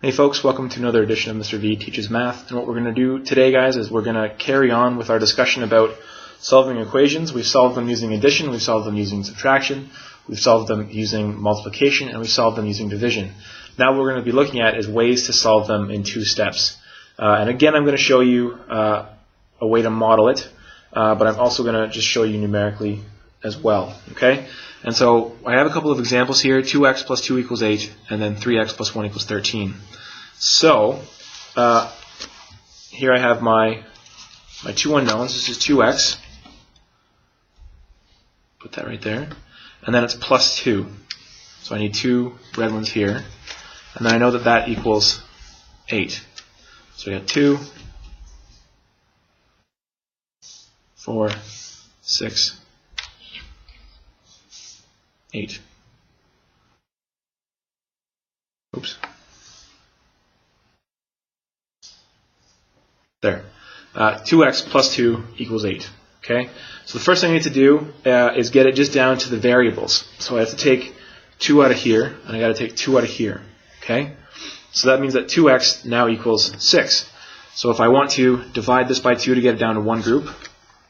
Hey folks, welcome to another edition of Mr. V Teaches Math. And what we're going to do today, guys, is we're going to carry on with our discussion about solving equations. We've solved them using addition, we've solved them using subtraction, we've solved them using multiplication, and we've solved them using division. Now what we're going to be looking at is ways to solve them in 2 steps. And again, I'm going to show you a way to model it, but I'm also going to just show you numerically as well. Okay? And so I have a couple of examples here, 2x plus 2 equals 8, and then 3x plus 1 equals 13. So here I have my two unknowns. This is 2x. Put that right there. And then it's plus 2. So I need 2 red ones here. And then I know that that equals 8. So we got 2, 4, 6, 8. Oops. There. 2x plus 2 equals 8. Okay? So the first thing I need to do is get it just down to the variables. So I have to take 2 out of here, and I got to take 2 out of here. Okay? So that means that 2x now equals 6. So if I want to divide this by 2 to get it down to one group,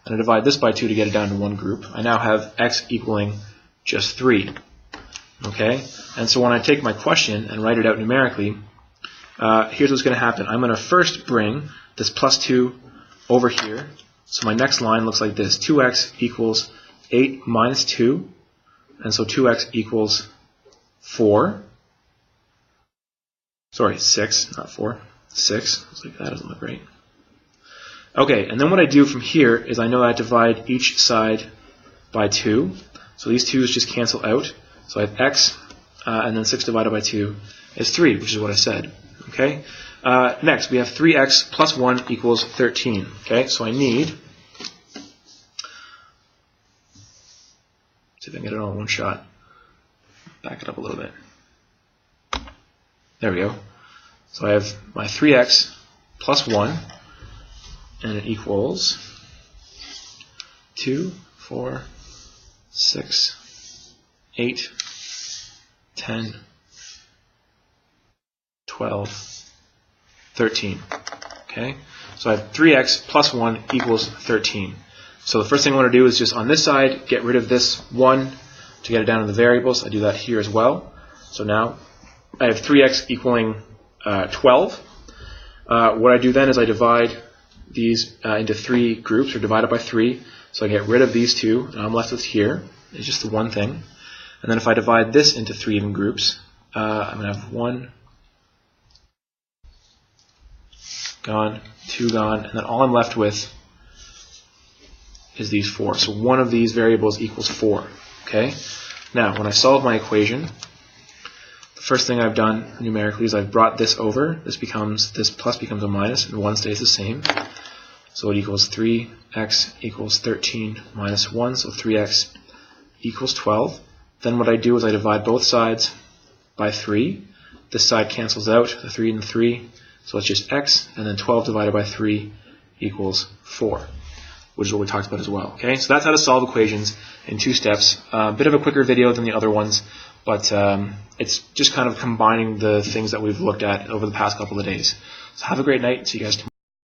and I divide this by 2 to get it down to one group, I now have x equaling just 3. Okay? And so when I take my question and write it out numerically, here's what's going to happen. I'm going to first bring this plus 2 over here. So my next line looks like this. 2x equals 8 minus 2. And so 2x equals 4. Sorry, 6, not 4. 6. Looks like that doesn't look right. Okay, and then what I do from here is I know I divide each side by 2. So these 2's just cancel out. So I have x, and then 6 divided by 2 is 3, which is what I said. Okay. Next, we have 3x plus 1 equals 13. Okay, so I need, see if I can get it all in one shot. Back it up a little bit. There we go. So I have my 3x plus 1, and it equals 2, 4, 6, 8, 10, 12, 13. Okay, so I have 3x plus 1 equals 13. So the first thing I want to do is just on this side get rid of this 1 to get it down to the variables. I do that here as well. So now I have 3x equaling 12. What I do then is I divide these into 3 groups, or divide it by 3. So I get rid of these 2, and I'm left with here. It's just the one thing. And then if I divide this into 3 even groups, I'm going to have 1 gone, 2 gone, and then all I'm left with is these 4. So one of these variables equals 4. Okay? Now, when I solve my equation, the first thing I've done numerically is I've brought this over. This plus becomes a minus, and 1 stays the same. So it equals 3x equals 13 minus 1, so 3x equals 12. Then what I do is I divide both sides by 3. This side cancels out, the 3 and the 3. So it's just x, and then 12 divided by 3 equals 4, which is what we talked about as well. Okay, so that's how to solve equations in 2 steps. A bit of a quicker video than the other ones, but it's just kind of combining the things that we've looked at over the past couple of days. So have a great night. See you guys tomorrow.